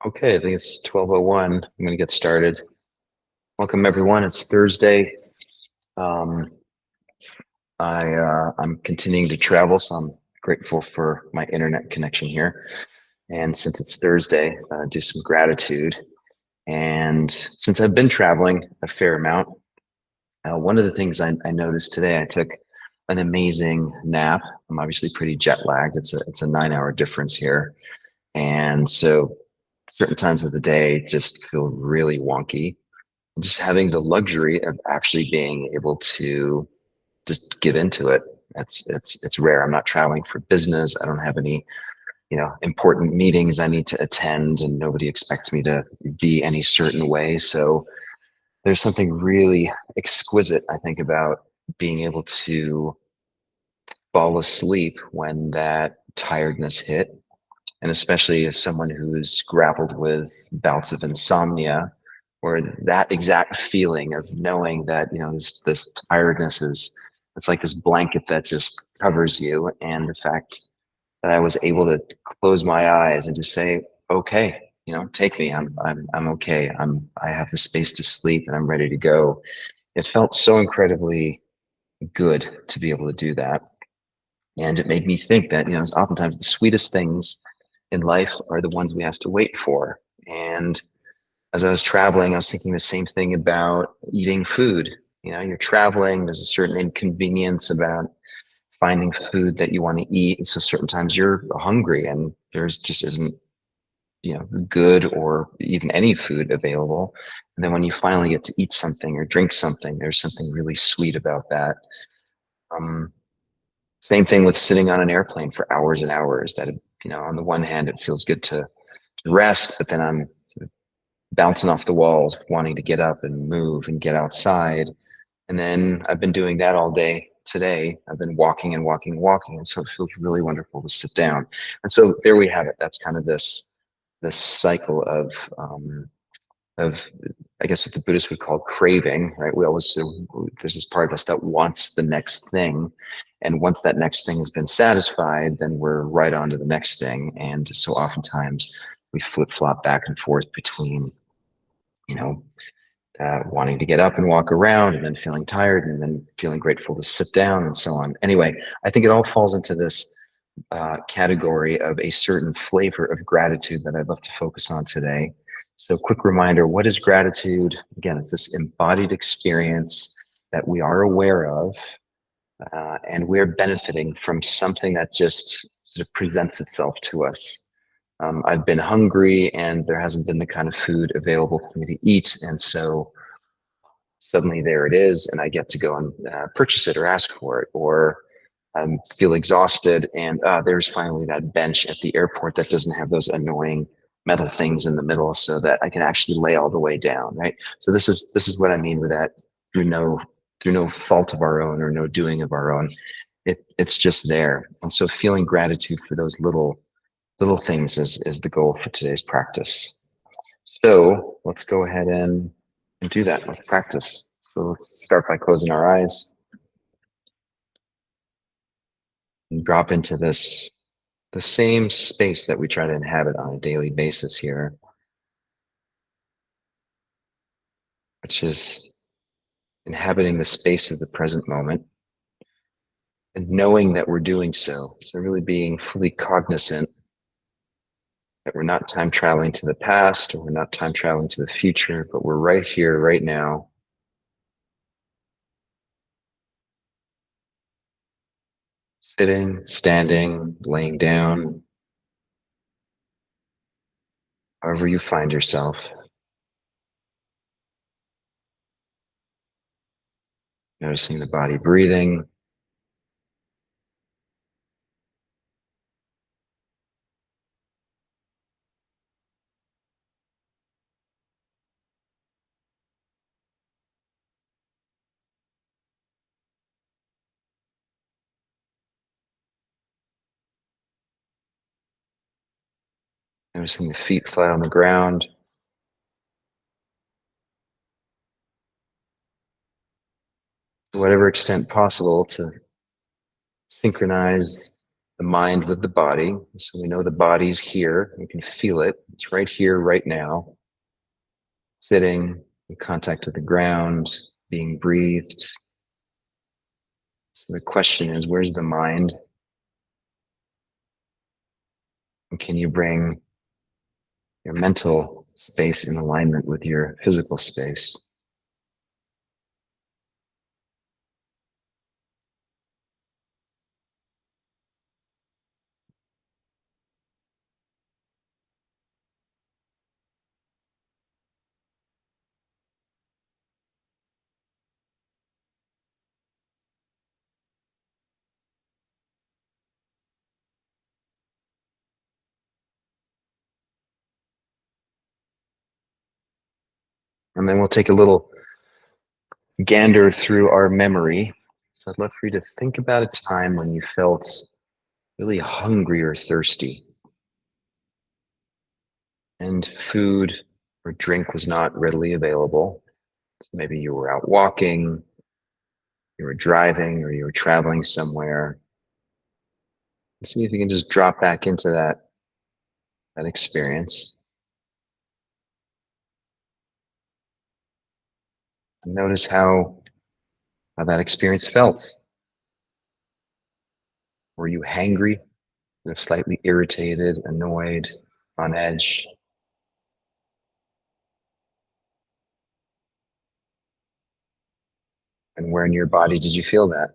Okay, I think it's 12:01. I'm going to get started. Welcome, everyone. It's Thursday. Um, I'm continuing to travel, so I'm grateful for my internet connection here. And since it's Thursday, do some gratitude. And since I've been traveling a fair amount, one of the things I noticed today, I took an amazing nap. I'm obviously pretty jet lagged. It's a 9-hour difference here, and so certain times of the day just feel really wonky. Just having the luxury of actually being able to just give into it. It's rare. I'm not traveling for business. I don't have any, important meetings I need to attend, and nobody expects me to be any certain way. So there's something really exquisite, I think, about being able to fall asleep when that tiredness hit. And especially as someone who's grappled with bouts of insomnia, where that exact feeling of knowing that this tiredness is, it's like this blanket that just covers you, and the fact that I was able to close my eyes and just say, okay, take me, I'm okay, I have the space to sleep and I'm ready to go. It felt so incredibly good to be able to do that. And it made me think that, oftentimes the sweetest things in life are the ones we have to wait for. And as I was traveling, I was thinking the same thing about eating food. You're traveling, there's a certain inconvenience about finding food that you want to eat. And so certain times you're hungry and there's just isn't, good or even any food available. And then when you finally get to eat something or drink something, there's something really sweet about that. Um, Same thing with sitting on an airplane for hours and hours. That, on the one hand, it feels good to rest, but then I'm sort of bouncing off the walls, wanting to get up and move and get outside. And then I've been doing that all day today. I've been walking and walking and walking. And so it feels really wonderful to sit down. And so there we have it. That's kind of this cycle of I guess what the Buddhists would call craving, right? We always, there's this part of us that wants the next thing. And once that next thing has been satisfied, then we're right on to the next thing. And so oftentimes we flip flop back and forth between, you know, wanting to get up and walk around and then feeling tired and then feeling grateful to sit down and so on. Anyway, I think it all falls into this category of a certain flavor of gratitude that I'd love to focus on today. So, quick reminder, what is gratitude? Again, it's this embodied experience that we are aware of, and we're benefiting from something that just sort of presents itself to us. I've been hungry and there hasn't been the kind of food available for me to eat. And so suddenly there it is, and I get to go and purchase it or ask for it, or feel exhausted, and there's finally that bench at the airport that doesn't have those annoying metal things in the middle, so that I can actually lay all the way down. Right. So this is what I mean with that. Through no fault of our own or no doing of our own, it's just there. And so feeling gratitude for those little things is the goal for today's practice. So let's go ahead and do that. Let's practice. So let's start by closing our eyes and drop into the same space that we try to inhabit on a daily basis here, which is inhabiting the space of the present moment and knowing that we're doing so. So really being fully cognizant that we're not time traveling to the past or we're not time traveling to the future, but we're right here, right now, sitting, standing, laying down, however you find yourself. Noticing the body breathing, noticing the feet flat on the ground, to whatever extent possible to synchronize the mind with the body. So we know the body's here. We can feel it. It's right here, right now, sitting in contact with the ground, being breathed. So the question is, where's the mind? And can you bring your mental space in alignment with your physical space? And then we'll take a little gander through our memory. So I'd love for you to think about a time when you felt really hungry or thirsty, and food or drink was not readily available. So maybe you were out walking, you were driving, or you were traveling somewhere. And see if you can just drop back into that experience. And notice how that experience felt. Were you hangry? You're slightly irritated, annoyed, on edge? And where in your body did you feel that?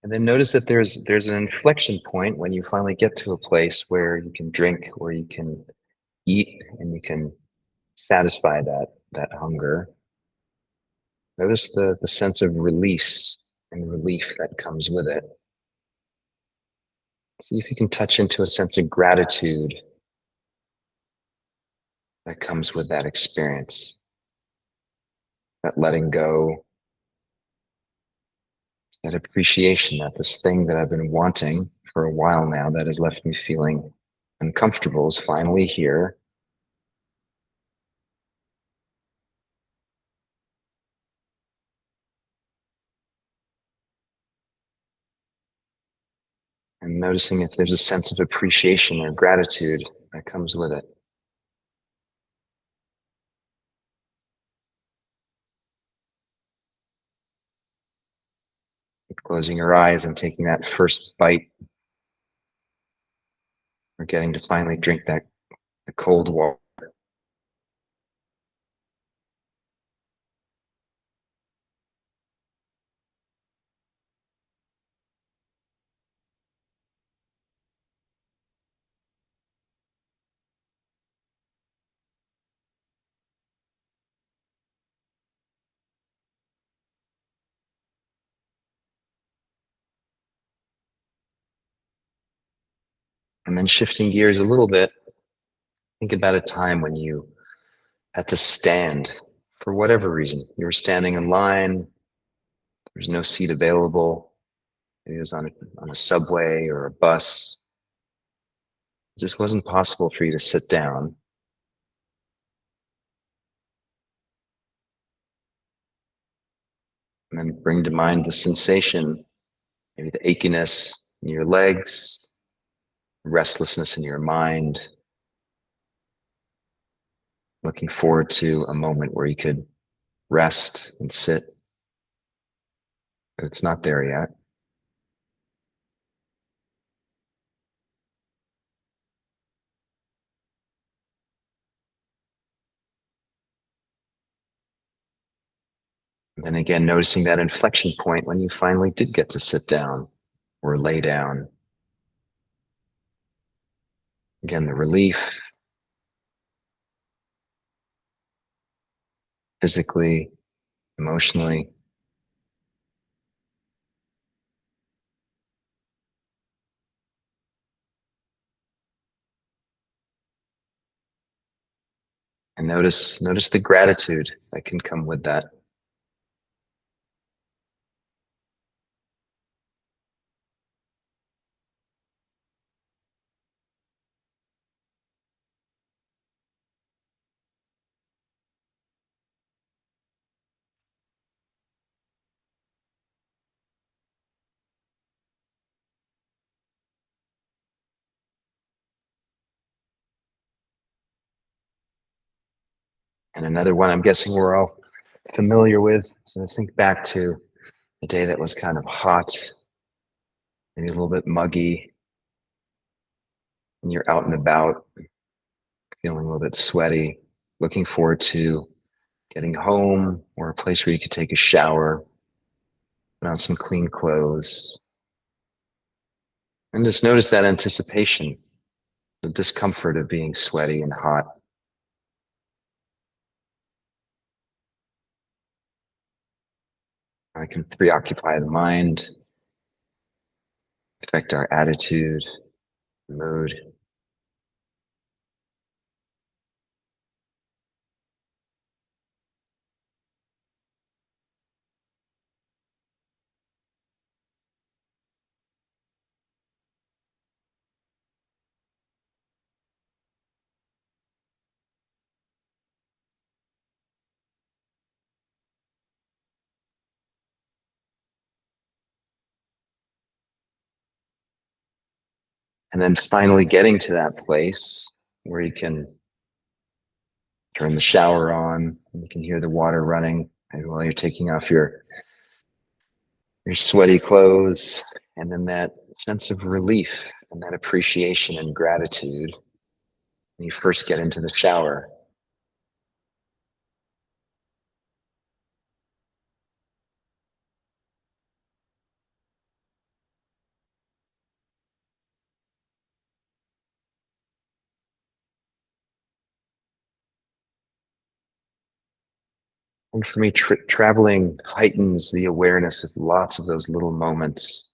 And then notice that there's an inflection point when you finally get to a place where you can drink, where you can eat, and you can satisfy that hunger. Notice the sense of release and relief that comes with it. See if you can touch into a sense of gratitude that comes with that experience, that letting go, that appreciation that this thing that I've been wanting for a while now that has left me feeling uncomfortable is finally here. And noticing if there's a sense of appreciation or gratitude that comes with it. Closing your eyes and taking that first bite, or getting to finally drink that the cold water. And then shifting gears a little bit, think about a time when you had to stand for whatever reason. You were standing in line, there's no seat available. Maybe it was on a subway or a bus. It just wasn't possible for you to sit down. And then bring to mind the sensation, maybe the achiness in your legs, restlessness in your mind, looking forward to a moment where you could rest and sit, but it's not there yet. And then again, noticing that inflection point when you finally did get to sit down or lay down. Again, the relief, physically, emotionally. And notice the gratitude that can come with that. And another one I'm guessing we're all familiar with. So think back to a day that was kind of hot, maybe a little bit muggy, and you're out and about, feeling a little bit sweaty, looking forward to getting home or a place where you could take a shower, put on some clean clothes, and just notice that anticipation, the discomfort of being sweaty and hot. It can preoccupy the mind, affect our attitude, mood. And then finally getting to that place where you can turn the shower on and you can hear the water running, and while you're taking off your sweaty clothes, and then that sense of relief and that appreciation and gratitude when you first get into the shower. And for me, traveling heightens the awareness of lots of those little moments,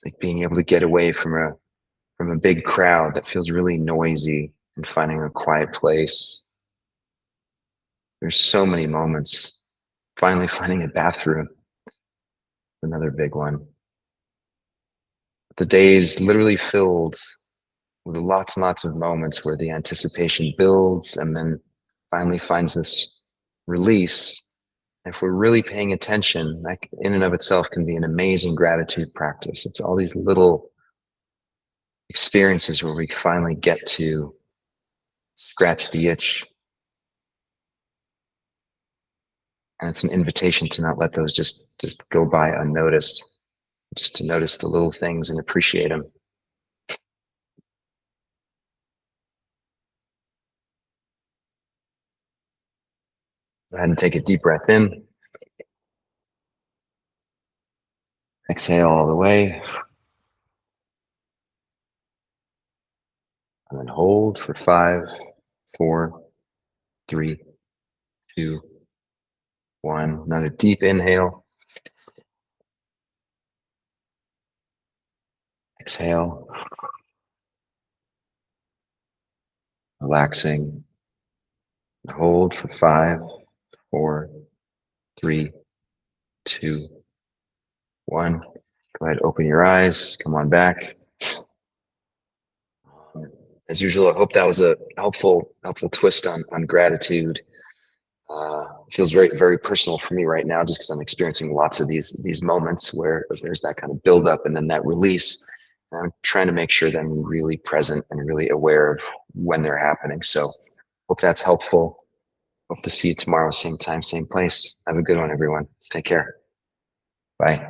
like being able to get away from a big crowd that feels really noisy and finding a quiet place. There's so many moments. Finally finding a bathroom, another big one. The day's literally filled with lots and lots of moments where the anticipation builds and then finally finds this release. If we're really paying attention, that in and of itself can be an amazing gratitude practice. It's all these little experiences where we finally get to scratch the itch. And it's an invitation to not let those just go by unnoticed, just to notice the little things and appreciate them. Go ahead and take a deep breath in. Exhale all the way. And then hold for 5, 4, 3, 2, 1. Another deep inhale. Exhale. Relaxing. Hold for 5, 4, 3, 2, 1. Go ahead, open your eyes. Come on back. As usual, I hope that was a helpful twist on gratitude. Feels very personal for me right now, just because I'm experiencing lots of these moments where there's that kind of buildup and then that release. And I'm trying to make sure that I'm really present and really aware of when they're happening. So hope that's helpful. Hope to see you tomorrow, same time, same place. Have a good one, everyone. Take care. Bye.